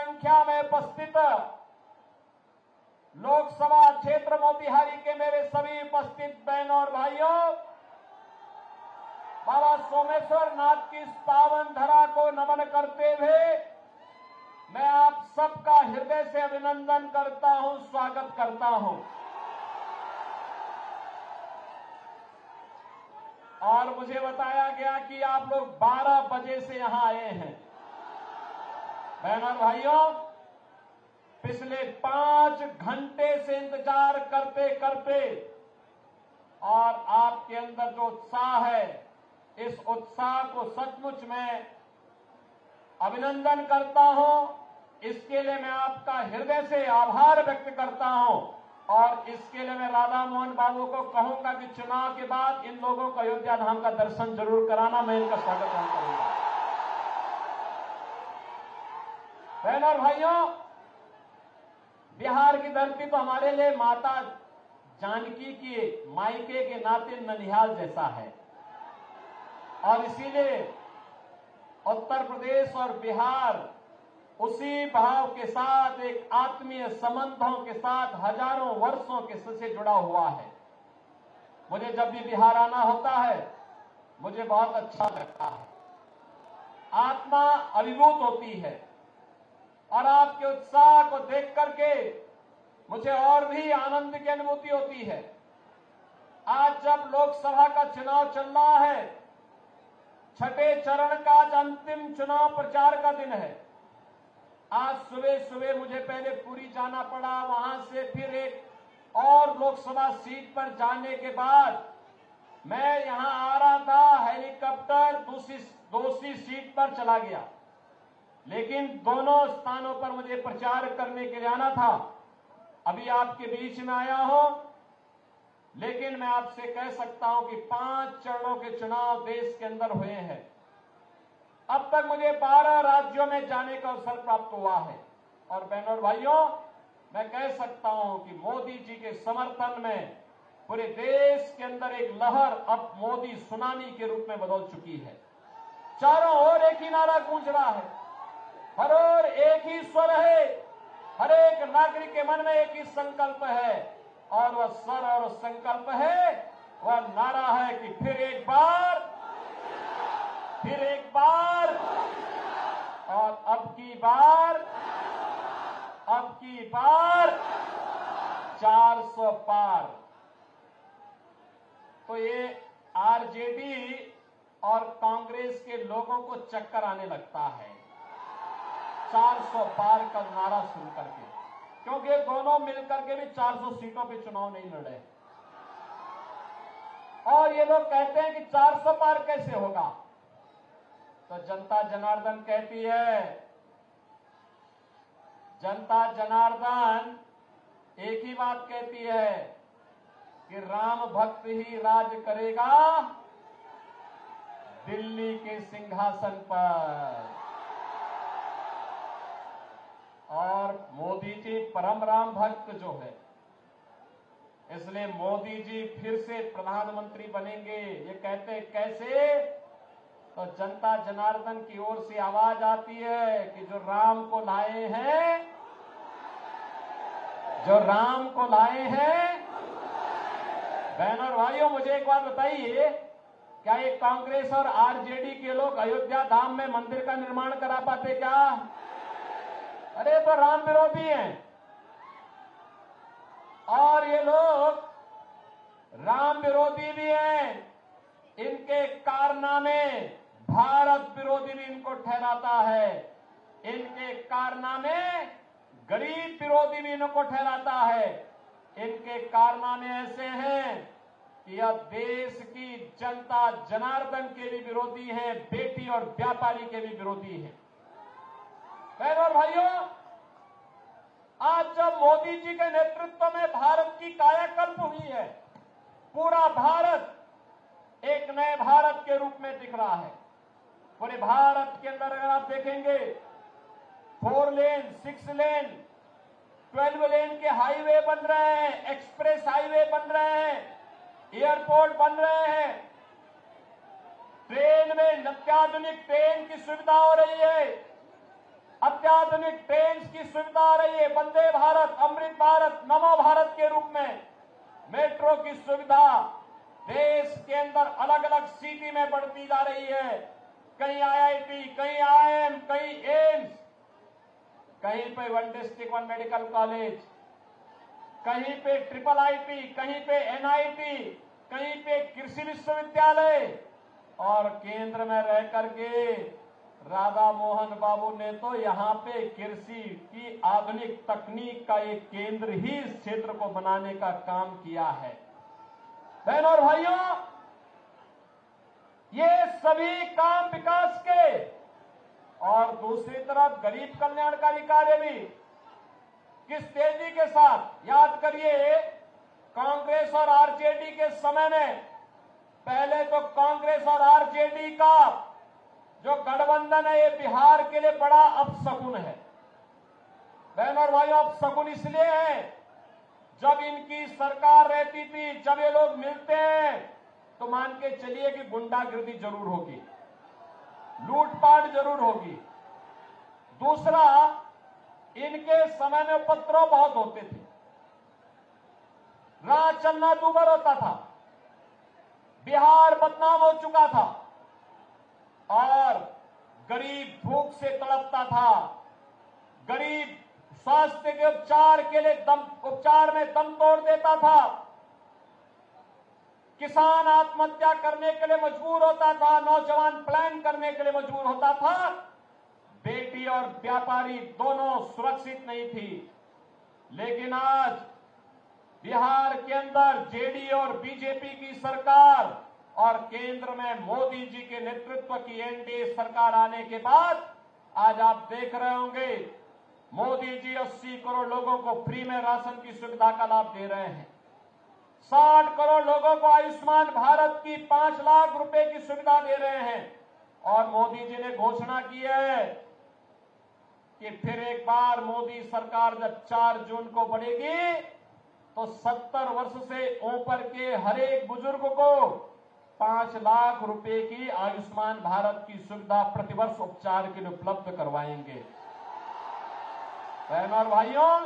संख्या में उपस्थित लोकसभा क्षेत्र मोतिहारी के मेरे सभी उपस्थित बहनों और भाइयों, बाबा सोमेश्वर नाथ की इस पावन धरा को नमन करते हुए मैं आप सबका हृदय से अभिनंदन करता हूं, स्वागत करता हूं। और मुझे बताया गया कि आप लोग 12 बजे से यहां आए हैं। बहनों और भाइयों, पिछले 5 घंटे से इंतजार करते करते और आपके अंदर जो उत्साह है, इस उत्साह को सचमुच मैं अभिनंदन करता हूं। इसके लिए मैं आपका हृदय से आभार व्यक्त करता हूं और इसके लिए मैं राधा मोहन बाबू को कहूंगा कि चुनाव के बाद इन लोगों को अयोध्या धाम का दर्शन जरूर कराना, मैं इनका स्वागत करूंगा। बहनों और भाइयों, बिहार की धरती तो हमारे लिए माता जानकी की मायके के नाते ननिहाल जैसा है और इसीलिए उत्तर प्रदेश और बिहार उसी भाव के साथ, एक आत्मीय संबंधों के साथ हजारों वर्षों के से जुड़ा हुआ है। मुझे जब भी बिहार आना होता है मुझे बहुत अच्छा लगता है, आत्मा अभिभूत होती है और आपके उत्साह को देख करके मुझे और भी आनंद की अनुभूति होती है। आज जब लोकसभा का चुनाव चल रहा है, छठे चरण का आज अंतिम चुनाव प्रचार का दिन है। आज सुबह सुबह मुझे पहले पुरी जाना पड़ा, वहां से फिर एक और लोकसभा सीट पर जाने के बाद मैं यहां आ रहा था, हेलीकॉप्टर दूसरी सीट पर चला गया। लेकिन दोनों स्थानों पर मुझे प्रचार करने के लिए आना था। अभी आपके बीच में आया हूं, लेकिन मैं आपसे कह सकता हूं कि 5 चरणों के चुनाव देश के अंदर हुए हैं। अब तक मुझे 12 राज्यों में जाने का अवसर प्राप्त हुआ है और बहनों और भाइयों, मैं कह सकता हूं कि मोदी जी के समर्थन में पूरे देश के अंदर एक लहर अब मोदी सुनामी के रूप में बदल चुकी है। चारों ओर एक ही नारा गूंज रहा है, हर ओर एक ही स्वर है, हर एक नागरिक के मन में एक ही संकल्प है और वह स्वर और संकल्प है, वह नारा है कि फिर एक बार और अब की बार 400 पार। तो ये आरजेडी और कांग्रेस के लोगों को चक्कर आने लगता है 400 पार का नारा सुन करके, क्योंकि दोनों मिलकर के भी 400 सीटों पे चुनाव नहीं लड़े और ये लोग कहते हैं कि 400 पार कैसे होगा। तो जनता जनार्दन कहती है, जनता जनार्दन एक ही बात कहती है कि राम भक्त ही राज करेगा दिल्ली के सिंहासन पर। और मोदी जी परम राम भक्त जो है, इसलिए मोदी जी फिर से प्रधानमंत्री बनेंगे। ये कहते कैसे? तो जनता जनार्दन की ओर से आवाज आती है कि जो राम को लाए हैं, बहनों और भाइयों, मुझे एक बात बताइए, क्या ये कांग्रेस और आरजेडी के लोग अयोध्या धाम में मंदिर का निर्माण करा पाते क्या? अरे तो राम विरोधी हैं और ये लोग राम विरोधी भी हैं। इनके कारनामे भारत विरोधी भी इनको ठहराता है, इनके कारनामे गरीब विरोधी भी इनको ठहराता है। इनके कारनामे ऐसे हैं कि यह देश की जनता जनार्दन के भी विरोधी हैं, बेटी और व्यापारी के भी विरोधी हैं। बहनों और भाइयों, आज जब मोदी जी के नेतृत्व में भारत की कायाकल्प हुई है, पूरा भारत एक नए भारत के रूप में दिख रहा है। पूरे भारत के अंदर अगर आप देखेंगे 4 लेन, 6 लेन, 12 लेन के हाईवे बन रहे हैं, एक्सप्रेस हाईवे बन रहे हैं, एयरपोर्ट बन रहे हैं, ट्रेन में अत्याधुनिक ट्रेन की सुविधा हो रही है, अत्याधुनिक आधुनिक ट्रेन की सुविधा आ रही है, वंदे भारत, अमृत भारत, नमो भारत के रूप में मेट्रो की सुविधा देश के अंदर अलग अलग सिटी में बढ़ती जा रही है। कहीं आईआईटी, कहीं आईआईएम, कहीं एम्स, कहीं पे one district one medical college, कहीं पे ट्रिपल आईटी, कहीं पे एनआईटी, कहीं पे कृषि विश्वविद्यालय, और केंद्र में रह करके राधा मोहन बाबू ने तो यहां पे कृषि की आधुनिक तकनीक का एक केंद्र ही इस क्षेत्र को बनाने का काम किया है। बहनों और भाइयों, ये सभी काम विकास के, और दूसरी तरफ गरीब कल्याणकारी कार्य भी किस तेजी के साथ। याद करिए, कांग्रेस और आरजेडी के समय में पहले तो कांग्रेस और आरजेडी का जो गठबंधन है ये बिहार के लिए बड़ा अपशकुन है। बहनों और भाइयों, अपशकुन इसलिए है, जब इनकी सरकार रहती थी, जब ये लोग मिलते हैं तो मान के चलिए कि गुंडागर्दी जरूर होगी, लूटपाट जरूर होगी। दूसरा, इनके समय में उपद्रव बहुत होते थे, राह चलना दूभर होता था, बिहार बदनाम हो चुका था और गरीब भूख से तड़पता था, गरीब स्वास्थ्य के उपचार के लिए उपचार में दम तोड़ देता था, किसान आत्महत्या करने के लिए मजबूर होता था, नौजवान प्लान करने के लिए मजबूर होता था, बेटी और व्यापारी दोनों सुरक्षित नहीं थी। लेकिन आज बिहार के अंदर जेडीयू और बीजेपी की सरकार और केंद्र में मोदी जी के नेतृत्व की एनडीए सरकार आने के बाद आज आप देख रहे होंगे मोदी जी 80 करोड़ लोगों को फ्री में राशन की सुविधा का लाभ दे रहे हैं, 60 करोड़ लोगों को आयुष्मान भारत की 5 लाख रुपए की सुविधा दे रहे हैं। और मोदी जी ने घोषणा की है कि फिर एक बार मोदी सरकार जब 4 जून को बढ़ेगी तो 70 वर्ष से ऊपर के हर एक बुजुर्ग को 5 लाख रुपए की आयुष्मान भारत की सुविधा प्रतिवर्ष उपचार के लिए उपलब्ध करवाएंगे। बहनों और भाइयों,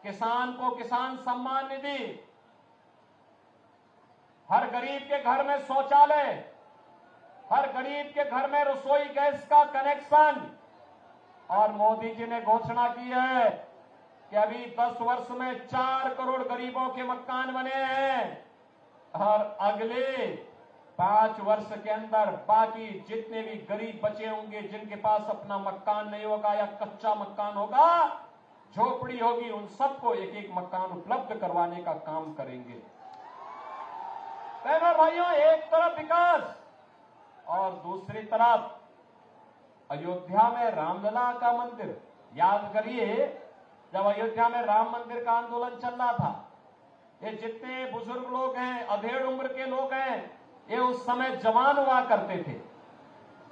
किसान को किसान सम्मान निधि, हर गरीब के घर में शौचालय, हर गरीब के घर में रसोई गैस का कनेक्शन, और मोदी जी ने घोषणा की है कि अभी 10 वर्ष में 4 करोड़ गरीबों के मकान बने हैं और अगले 5 वर्ष के अंदर बाकी जितने भी गरीब बचे होंगे, जिनके पास अपना मकान नहीं होगा या कच्चा मकान होगा, झोपड़ी होगी, उन सबको एक एक मकान उपलब्ध करवाने का काम करेंगे। बहनों भाइयों, एक तरफ विकास और दूसरी तरफ अयोध्या में रामलला का मंदिर। याद करिए, जब अयोध्या में राम मंदिर का आंदोलन चल रहा था, ये जितने बुजुर्ग लोग हैं, अधेड़ उम्र के लोग हैं, ये उस समय जवान हुआ करते थे,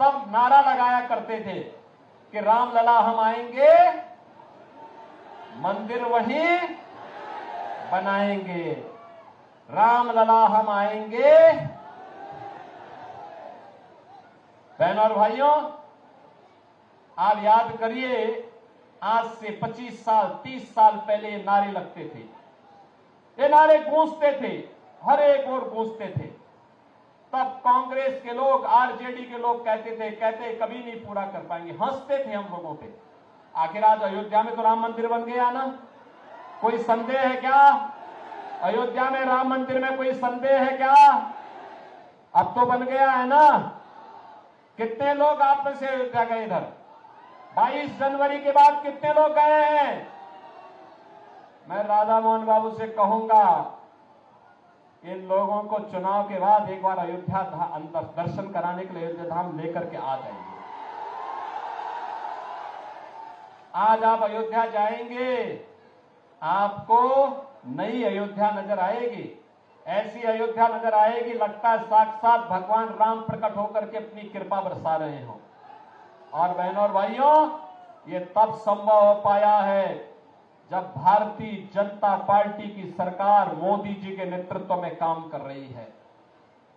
तब नारा लगाया करते थे कि रामलला हम आएंगे, मंदिर वहीं बनाएंगे, रामलला हम आएंगे। बहनों और भाइयों, आप याद करिए, आज से 25 साल 30 साल पहले ये नारे लगते थे, ये नारे गूंजते थे, हर एक ओर गूंजते थे। तब कांग्रेस के लोग, आरजेडी के लोग कहते कभी नहीं पूरा कर पाएंगे, हंसते थे हम लोगों पे। आखिर आज अयोध्या में तो राम मंदिर बन गया ना, कोई संदेह है क्या? अयोध्या में राम मंदिर में कोई संदेह है क्या? अब तो बन गया है ना। कितने लोग आप में से अयोध्या गए? इधर 22 जनवरी के बाद कितने लोग गए हैं? मैं राधा मोहन बाबू से कहूंगा, इन लोगों को चुनाव के बाद एक बार अयोध्या अंदर दर्शन कराने के लिए अयोध्या धाम लेकर के आ जाएंगे। आज आप अयोध्या जाएंगे, आपको नई अयोध्या नजर आएगी, ऐसी अयोध्या नजर आएगी, लगता है साक्षात भगवान राम प्रकट होकर के अपनी कृपा बरसा रहे हो। और बहनों और भाइयों, ये तब संभव हो पाया है जब भारतीय जनता पार्टी की सरकार मोदी जी के नेतृत्व में काम कर रही है।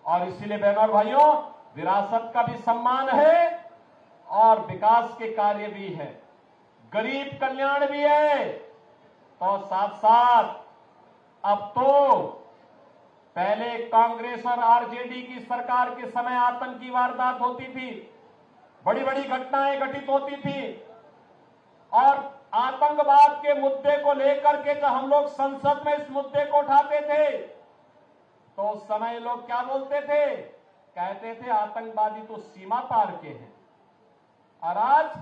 और इसीलिए बहनों और भाइयों, विरासत का भी सम्मान है और विकास के कार्य भी है। गरीब कल्याण भी है, तो साथ साथ अब तो पहले कांग्रेस और आरजेडी की सरकार के समय आतंकी वारदात होती थी, बड़ी बड़ी घटनाएं घटित होती थी, और आतंकवाद के मुद्दे को लेकर के जब हम लोग संसद में इस मुद्दे को उठाते थे तो उस समय लोग क्या बोलते थे, कहते थे आतंकवादी तो सीमा पार के हैं। और आज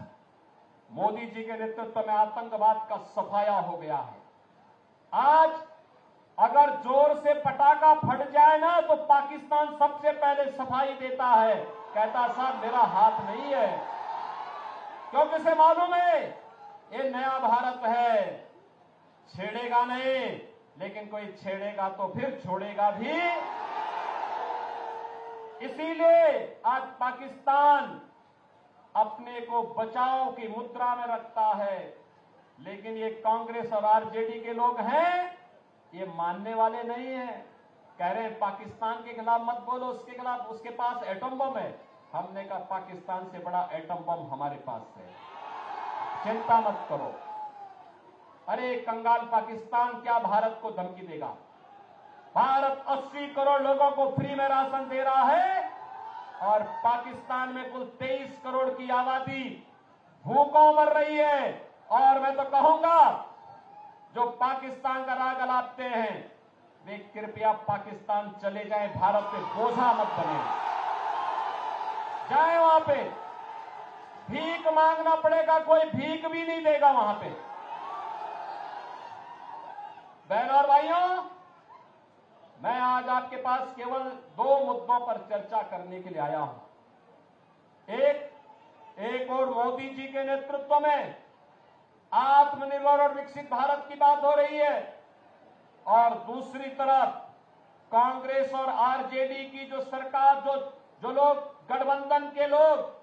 मोदी जी के नेतृत्व में आतंकवाद का सफाया हो गया है। आज अगर जोर से पटाखा फट जाए ना तो पाकिस्तान सबसे पहले सफाई देता है, कहता साहब मेरा हाथ नहीं है, क्योंकि उसे मालूम है ये नया भारत है, छेड़ेगा नहीं, लेकिन कोई छेड़ेगा तो फिर छोड़ेगा भी। इसीलिए आज पाकिस्तान अपने को बचाव की मुद्रा में रखता है, लेकिन ये कांग्रेस और आरजेडी के लोग हैं, ये मानने वाले नहीं हैं। कह रहे हैं पाकिस्तान के खिलाफ मत बोलो, उसके खिलाफ, उसके पास एटम बम है। हमने कहा पाकिस्तान से बड़ा एटम बम हमारे पास है, चिंता मत करो। अरे कंगाल पाकिस्तान क्या भारत को धमकी देगा? भारत 80 करोड़ लोगों को फ्री में राशन दे रहा है और पाकिस्तान में कुल 23 करोड़ की आबादी भूखों मर रही है। और मैं तो कहूंगा जो पाकिस्तान का राग अलापते हैं वे कृपया पाकिस्तान चले जाएं, भारत पे बोझा मत बने। जाए वहां पे, भीख मांगना पड़ेगा, कोई भीख भी नहीं देगा वहां पे। बहनों और भाइयों, मैं आज आपके पास केवल 2 मुद्दों पर चर्चा करने के लिए आया हूं। एक और मोदी जी के नेतृत्व में आत्मनिर्भर और विकसित भारत की बात हो रही है, और दूसरी तरफ कांग्रेस और आरजेडी की जो सरकार, जो लोग गठबंधन के लोग,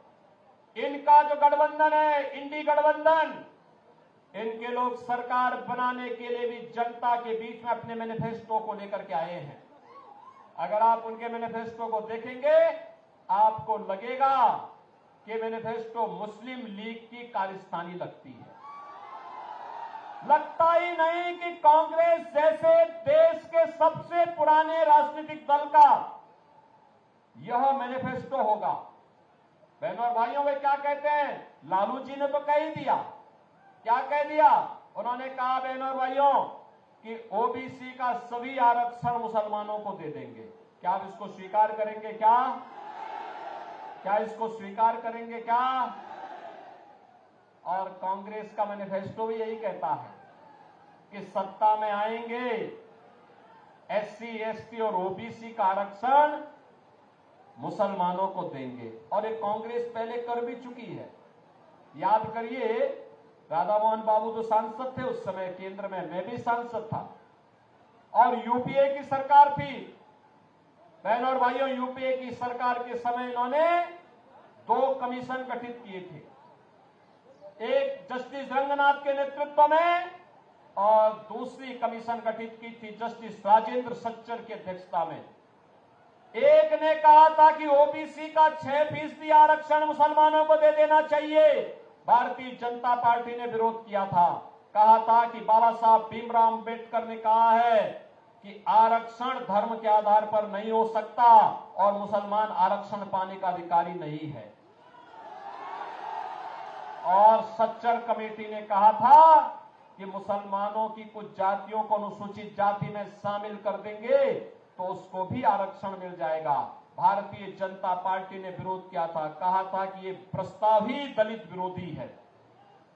इनका जो गठबंधन है, इंडी गठबंधन, इनके लोग सरकार बनाने के लिए भी जनता के बीच में अपने मैनिफेस्टो को लेकर के आए हैं। अगर आप उनके मैनिफेस्टो को देखेंगे आपको लगेगा कि मैनिफेस्टो मुस्लिम लीग की कारस्तानी लगती है। लगता ही नहीं कि कांग्रेस जैसे देश के सबसे पुराने राजनीतिक दल का यह मैनिफेस्टो होगा। बहनों और भाइयों, वे क्या कहते हैं? लालू जी ने तो कह ही दिया। क्या कह दिया? उन्होंने कहा बहनों और भाइयों कि ओबीसी का सभी आरक्षण मुसलमानों को दे देंगे। क्या आप इसको स्वीकार करेंगे? क्या इसको स्वीकार करेंगे क्या? और कांग्रेस का मैनिफेस्टो भी यही कहता है कि सत्ता में आएंगे, एससी, एसटी और ओबीसी का आरक्षण मुसलमानों को देंगे। और ये कांग्रेस पहले कर भी चुकी है। याद करिए, राधा मोहन बाबू जो सांसद थे उस समय केंद्र में, मैं भी सांसद था, और यूपीए की सरकार थी। बहनों और भाइयों, यूपीए की सरकार के समय इन्होंने 2 कमीशन गठित किए थे, एक जस्टिस रंगनाथ के नेतृत्व में और दूसरी कमीशन गठित की थी जस्टिस राजेंद्र सच्चर की अध्यक्षता में। एक ने कहा था कि ओबीसी का 6% आरक्षण मुसलमानों को दे देना चाहिए। भारतीय जनता पार्टी ने विरोध किया था, कहा था कि बाबा साहब भीमराव अंबेडकर ने कहा है कि आरक्षण धर्म के आधार पर नहीं हो सकता और मुसलमान आरक्षण पाने का अधिकारी नहीं है। और सच्चर कमेटी ने कहा था कि मुसलमानों की कुछ जातियों को अनुसूचित जाति में शामिल कर देंगे तो उसको भी आरक्षण मिल जाएगा। भारतीय जनता पार्टी ने विरोध किया था, कहा था कि ये प्रस्ताव ही दलित विरोधी है।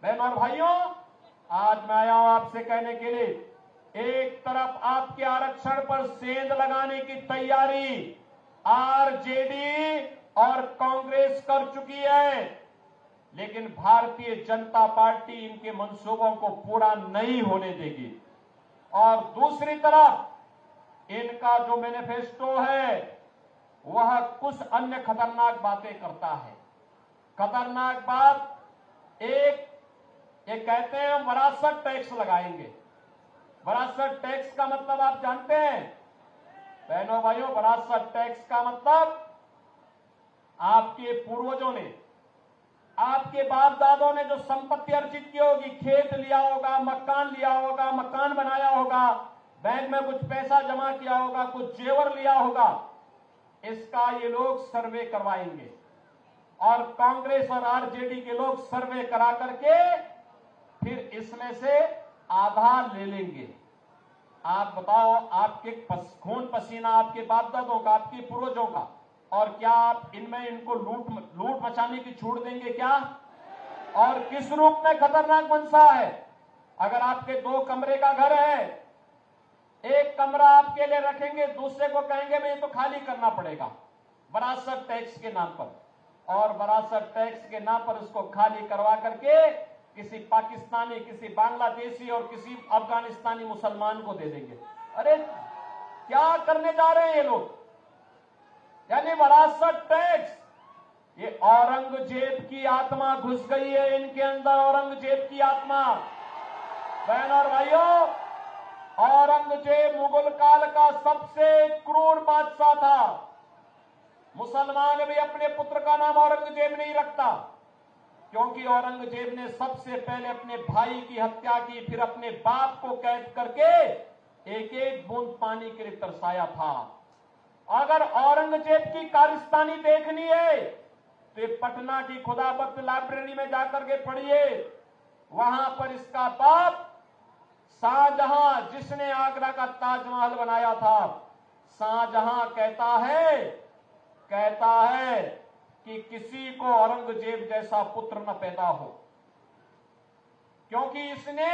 बहनों और भाइयों, आज मैं आया हूं आपसे कहने के लिए, एक तरफ आपके आरक्षण पर सेंध लगाने की तैयारी आरजेडी और कांग्रेस कर चुकी है, लेकिन भारतीय जनता पार्टी इनके मंसूबों को पूरा नहीं होने देगी। और दूसरी तरफ इनका जो मैनिफेस्टो है वह कुछ अन्य खतरनाक बातें करता है। खतरनाक बात एक, ये कहते हैं हम विरासत टैक्स लगाएंगे। विरासत टैक्स का मतलब आप जानते हैं बहनों भाइयों? विरासत टैक्स का मतलब आपके पूर्वजों ने आपके बाप दादों ने जो संपत्ति अर्जित की होगी, खेत लिया होगा, मकान लिया होगा, मकान बनाया होगा, बैंक में कुछ पैसा जमा किया होगा, कुछ जेवर लिया होगा, इसका ये लोग सर्वे करवाएंगे और कांग्रेस और आरजेडी के लोग सर्वे करा करके फिर इसमें से आधा ले लेंगे। आप बताओ, आपके खून पसीना आपके बाप दादों का, आपके पूर्वजों का, और क्या आप इनमें इनको लूट मचाने की छूट देंगे क्या? और किस रूप में खतरनाक मंशा है? अगर आपके 2 कमरे का घर है, एक कमरा आपके लिए रखेंगे, दूसरे को कहेंगे भाई तो खाली करना पड़ेगा वरासत टैक्स के नाम पर, और वरासत टैक्स के नाम पर उसको खाली करवा करके किसी पाकिस्तानी, किसी बांग्लादेशी और किसी अफगानिस्तानी मुसलमान को दे देंगे। अरे क्या करने जा रहे हैं ये लोग? यानी वरासत टैक्स, ये औरंगजेब की आत्मा घुस गई है इनके अंदर, औरंगजेब की आत्मा। बहन और भाइयों, औरंगजेब मुगल काल का सबसे क्रूर बादशाह था। मुसलमान भी अपने पुत्र का नाम औरंगजेब नहीं रखता, क्योंकि औरंगजेब ने सबसे पहले अपने भाई की हत्या की, फिर अपने बाप को कैद करके एक एक बूंद पानी के लिए तरसाया था। अगर औरंगजेब की कारस्तानी देखनी है तो पटना की खुदाबख्त लाइब्रेरी में जाकर के पढ़िए। वहां पर इसका बाप शाहजहां, जिसने आगरा का ताजमहल बनाया था, शाहजहां कहता है कि किसी को औरंगजेब जैसा पुत्र न पैदा हो, क्योंकि इसने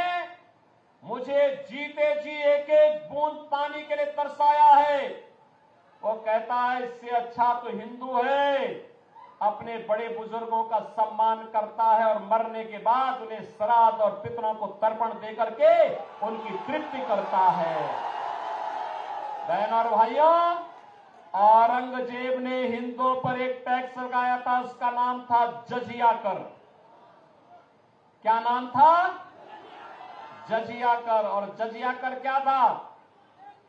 मुझे जीते जी एक एक बूंद पानी के लिए तरसाया है। वो कहता है इससे अच्छा तो हिंदू है, अपने बड़े बुजुर्गों का सम्मान करता है और मरने के बाद उन्हें श्राद्ध और पितरों को तर्पण देकर के उनकी तृप्ति करता है। बहन और भाइयों, औरंगजेब ने हिंदुओं पर एक टैक्स लगाया था, उसका नाम था जजिया कर। क्या नाम था? जजिया कर। और जजिया कर क्या था?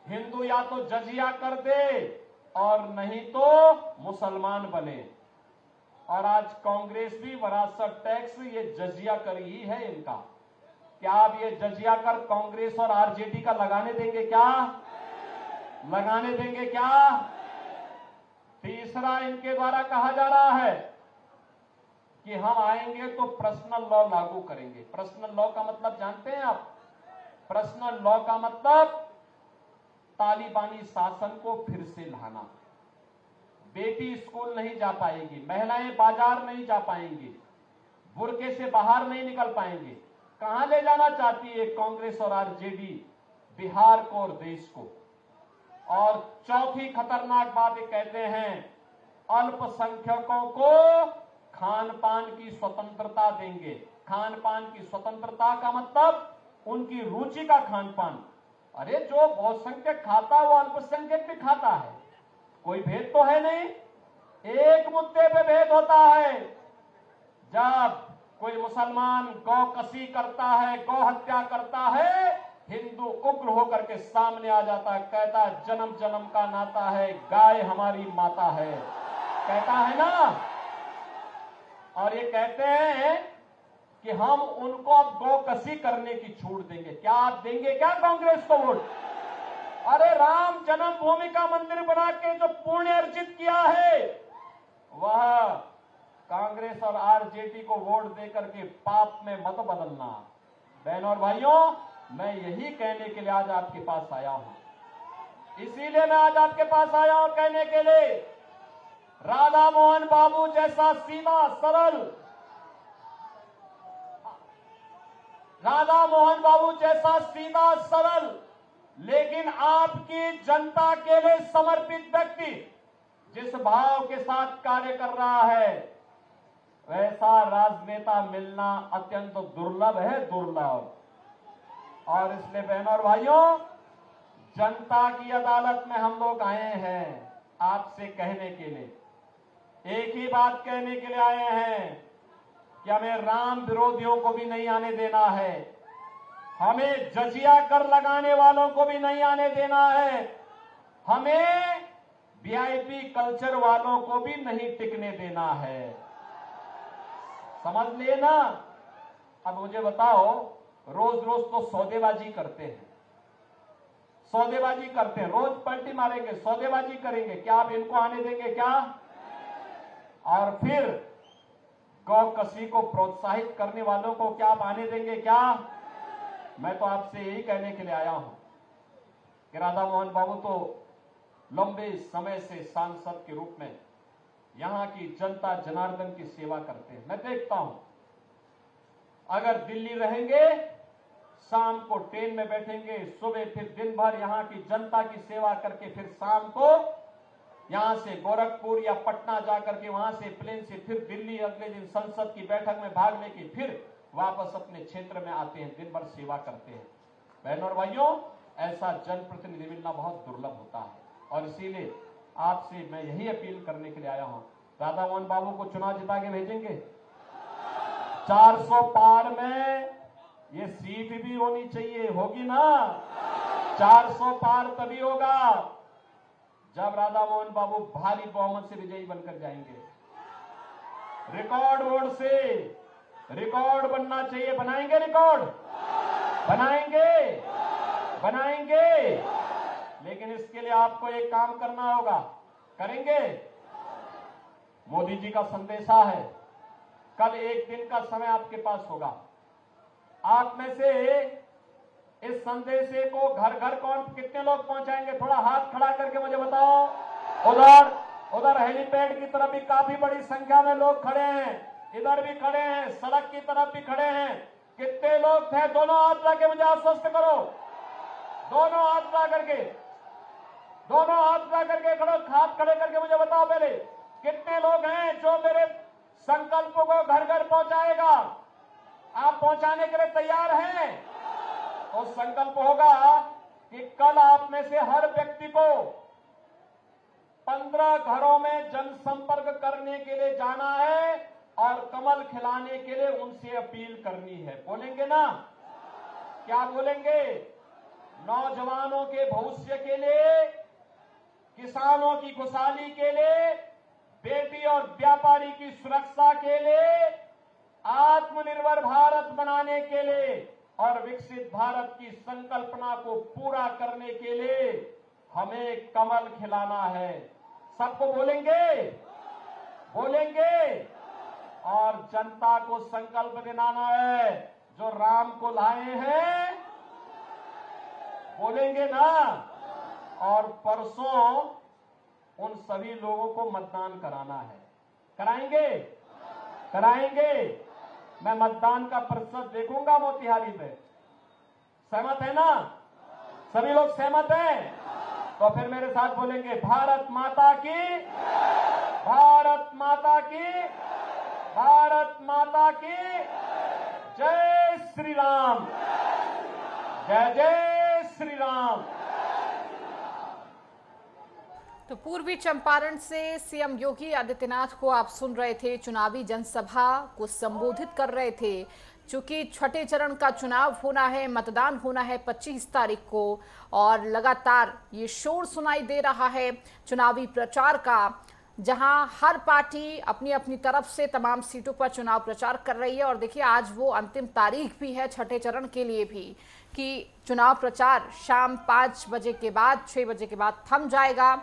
हिंदू या तो जजिया कर दे और नहीं तो मुसलमान बने। और आज कांग्रेस भी वरासत टैक्स, ये जजिया कर ही है इनका। क्या आप ये जजिया कर कांग्रेस और आरजेडी का लगाने देंगे क्या? लगाने देंगे क्या? तीसरा, इनके द्वारा कहा जा रहा है कि हम आएंगे तो पर्सनल लॉ लागू करेंगे। पर्सनल लॉ का मतलब जानते हैं आप? पर्सनल लॉ का मतलब तालिबानी शासन को फिर से लाना। बेटी स्कूल नहीं जा पाएगी, महिलाएं बाजार नहीं जा पाएंगी, बुर्के से बाहर नहीं निकल पाएंगे। कहां ले जाना चाहती है कांग्रेस और आरजेडी? बिहार को और देश को। और चौथी खतरनाक बात ये कहते हैं, अल्पसंख्यकों को खान पान की स्वतंत्रता देंगे। खान पान की स्वतंत्रता का मतलब उनकी रुचि का खान पान। अरे जो बहुसंख्यक खाता है वो अल्पसंख्यक भी खाता है, कोई भेद तो है नहीं। एक मुद्दे पे भेद होता है, जब कोई मुसलमान गौ कसी करता है, गौ हत्या करता है, हिंदू उग्र होकर के सामने आ जाता है, कहता है जन्म जन्म का नाता है, गाय हमारी माता है, कहता है ना। और ये कहते हैं कि हम उनको अब गौ कसी करने की छूट देंगे। क्या आप देंगे क्या कांग्रेस को वोट? अरे राम जन्मभूमि का मंदिर बना के जो पुण्य अर्जित किया है, वह कांग्रेस और आरजेडी को वोट देकर के पाप में मत बदलना। बहनों और भाइयों, मैं यही कहने के लिए आज आपके पास आया हूं। इसीलिए मैं आज आपके पास आया हूं कहने के लिए, राधा मोहन बाबू जैसा सीधा सरल, राधा मोहन बाबू जैसा सीधा सरल लेकिन आपकी जनता के लिए समर्पित व्यक्ति जिस भाव के साथ कार्य कर रहा है, वैसा राजनेता मिलना अत्यंत दुर्लभ है, दुर्लभ। और इसलिए बहनों और भाइयों, जनता की अदालत में हम लोग आए हैं आपसे कहने के लिए, एक ही बात कहने के लिए आए हैं कि हमें राम विरोधियों को भी नहीं आने देना है, हमें जजिया कर लगाने वालों को भी नहीं आने देना है, हमें वीआईपी कल्चर वालों को भी नहीं टिकने देना है। समझ लिए ना। अब मुझे बताओ, रोज रोज तो सौदेबाजी करते हैं, सौदेबाजी करते हैं, रोज पलटी मारेंगे, सौदेबाजी करेंगे, क्या आप इनको आने देंगे क्या? और फिर गौ कसी को प्रोत्साहित करने वालों को क्या आप आने देंगे क्या? मैं तो आपसे यही कहने के लिए आया हूं कि राधा मोहन बाबू तो लंबे समय से सांसद के रूप में यहां की जनता जनार्दन की सेवा करते हैं। मैं देखता हूं, अगर दिल्ली रहेंगे, शाम को ट्रेन में बैठेंगे, सुबह फिर दिन भर यहां की जनता की सेवा करके फिर शाम को यहां से गोरखपुर या पटना जाकर के वहां से प्लेन से फिर दिल्ली अगले दिन संसद की बैठक में भाग लेके फिर वापस अपने क्षेत्र में आते हैं, दिन भर सेवा करते हैं। बहनों और भाइयों, ऐसा जनप्रतिनिधि मिलना बहुत दुर्लभ होता है और इसीलिए आपसे मैं यही अपील करने के लिए आया हूं, राधा मोहन बाबू को चुनाव जिता के भेजेंगे। 400 पार में ये सीट भी होनी चाहिए, होगी ना? 400 पार तभी होगा जब राधा मोहन बाबू भारी बहुमत से विजयी बनकर जाएंगे। रिकॉर्ड वोट से रिकॉर्ड बनना चाहिए। बनाएंगे रिकॉर्ड? बनाएंगे, बनाएंगे। लेकिन इसके लिए आपको एक काम करना होगा। करेंगे? मोदी जी का संदेशा है, कल एक दिन का समय आपके पास होगा। आप में से इस संदेशे को घर घर कौन कितने लोग पहुंचाएंगे? थोड़ा हाथ खड़ा करके मुझे बताओ। उधर हेलीपैड की तरफ भी काफी बड़ी संख्या में लोग खड़े हैं, इधर भी खड़े हैं, सड़क की तरफ भी खड़े हैं। कितने लोग थे? दोनों हाथ ला के मुझे आश्वस्त करो। दोनों हाथ ला करके, दोनों हाथ ला करके खड़ो, हाथ खड़े करके मुझे बताओ पहले कितने लोग हैं जो मेरे संकल्पों को घर घर पहुंचाएगा? आप पहुंचाने के लिए तैयार हैं? तो संकल्प होगा कि कल आप में से हर व्यक्ति को 15 घरों में जनसंपर्क करने के लिए जाना है और कमल खिलाने के लिए उनसे अपील करनी है। बोलेंगे ना? क्या बोलेंगे? नौजवानों के भविष्य के लिए, किसानों की खुशहाली के लिए, बेटी और व्यापारी की सुरक्षा के लिए, आत्मनिर्भर भारत बनाने के लिए और विकसित भारत की संकल्पना को पूरा करने के लिए हमें कमल खिलाना है। सबको बोलेंगे? बोलेंगे? और जनता को संकल्प दिलाना है, जो राम को लाए हैं। बोलेंगे ना? और परसों उन सभी लोगों को मतदान कराना है। कराएंगे? कराएंगे। मैं मतदान का प्रतिशत देखूंगा मोतिहारी में। सहमत है ना? सभी लोग सहमत हैं? तो फिर मेरे साथ बोलेंगे, भारत माता की, भारत माता की, भारत माता की जय श्री राम, जय जय श्री राम। तो पूर्वी चंपारण से सीएम योगी आदित्यनाथ को आप सुन रहे थे, चुनावी जनसभा को संबोधित कर रहे थे। चूंकि छठे चरण का चुनाव होना है, मतदान होना है 25 तारीख को और लगातार ये शोर सुनाई दे रहा है चुनावी प्रचार का, जहां हर पार्टी अपनी अपनी तरफ से तमाम सीटों पर चुनाव प्रचार कर रही है। और देखिए, आज वो अंतिम तारीख भी है छठे चरण के लिए भी कि चुनाव प्रचार शाम 5 बजे के बाद, 6 बजे के बाद थम जाएगा।